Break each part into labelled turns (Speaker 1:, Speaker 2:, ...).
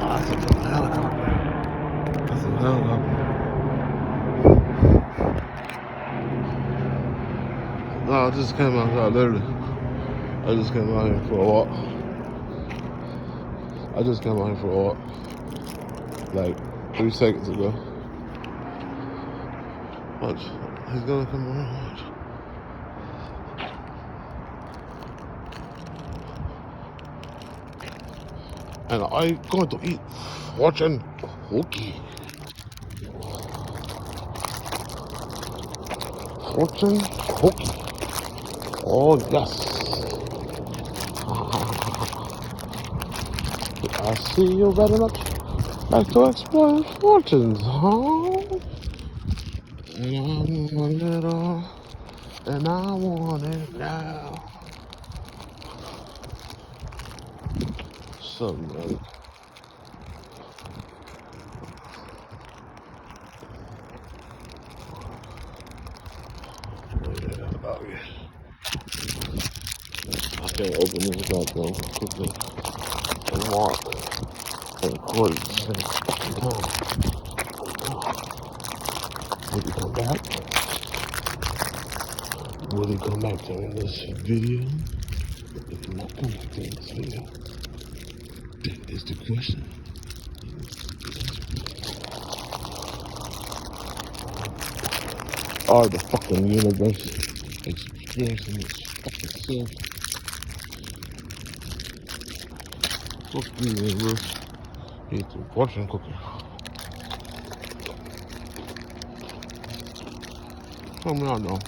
Speaker 1: That's a fucking helicopter. That's a helicopter. No, I just came outside, literally. I just came out here for a walk. I just came out here for a walk. Like 3 seconds ago. Watch. He's gonna come around. Watch. And I'm going to eat fortune cookie. Fortune cookie. Oh yes. I see you very much like to explore fortunes, huh? And I want it all, and I want it now. Something like I can't open this goddamn quickly and walk and record at the same fucking time. Will he come back? Will he come back during this video? If he not come back during this video, that is the question. Are the fucking universe experiencing its fucking self? Fuck you, universe. Eat the fortune cookie. Tell me I know.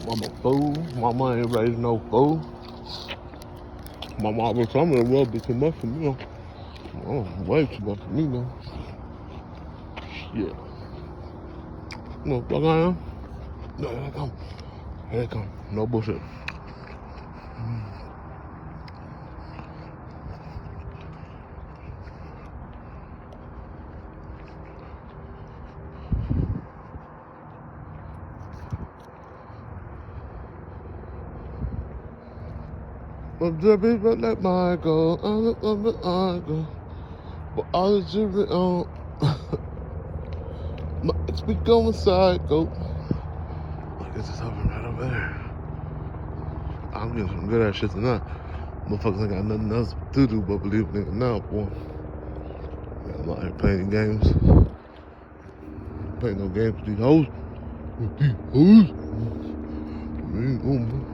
Speaker 1: I'm a fool. Mama ain't raised no fool. My mom was telling me the world be too much for me. Oh, way too much for me now. Shit. You know what the fuck I am? No, here they come. Here they come. No bullshit. But the people let my go, I go. But all the jury on, my ex be going psycho. I guess it's over right over there. I'm getting some good ass shit tonight. Motherfuckers ain't got nothing else to do but believe nigga now, boy. I'm out here playing games. Playing no games with these hoes. With these hoes. We ain't gonna.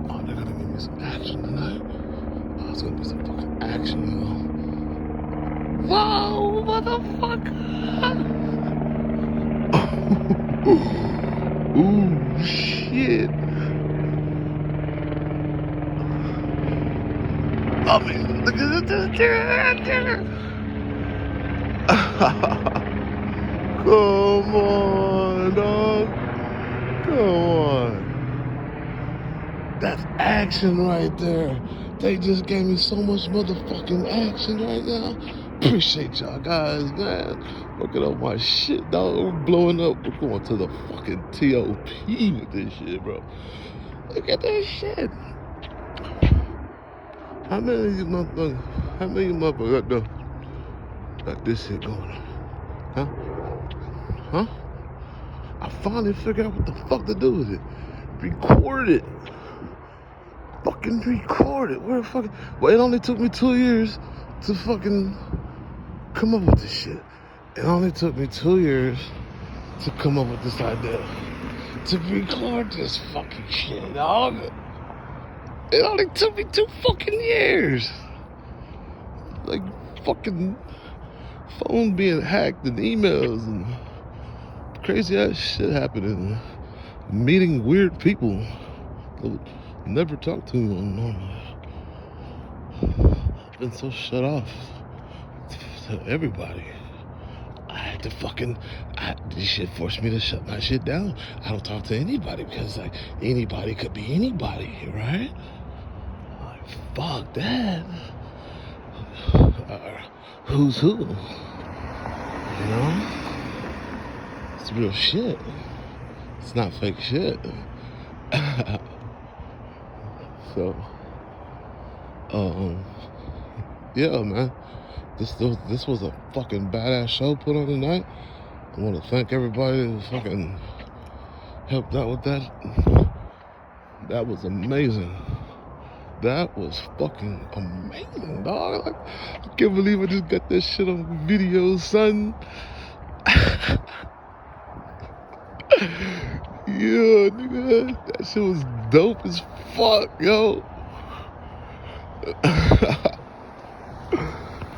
Speaker 1: Oh, they're gonna give me some action tonight. Oh, it's gonna be some fucking action, you know. Whoa, motherfucker! Ooh, shit. I mean, look at this. Come on, dog. Come on. That's action right there. They just gave me so much motherfucking action right now. Appreciate y'all guys, man. Looking up my shit, dog. We're blowing up. We're going to the fucking TOP with this shit, bro. Look at this shit. How many of you motherfuckers got this shit going on? Huh? Huh? I finally figured out what the fuck to do with it. Record it. Fucking record it. Where the fuck? Well, it only took me 2 years to fucking come up with this shit. It only took me 2 years to come up with this idea. To record this fucking shit, dog. It only took me 2 fucking years. Like fucking phone being hacked and emails and crazy ass shit happening. Meeting weird people that would never talk to me normally. I've been so shut off to everybody. I had to fucking, this shit forced me to shut my shit down. I don't talk to anybody because like anybody could be anybody, right? Like fuck that. Who's who? You know? It's real shit. It's not fake shit. So, yeah, man. This was a fucking badass show put on tonight. I want to thank everybody who fucking helped out with that. That was amazing. That was fucking amazing, dog. Like, I can't believe I just got that shit on video, son. Yeah, nigga. That shit was dope as fuck, yo.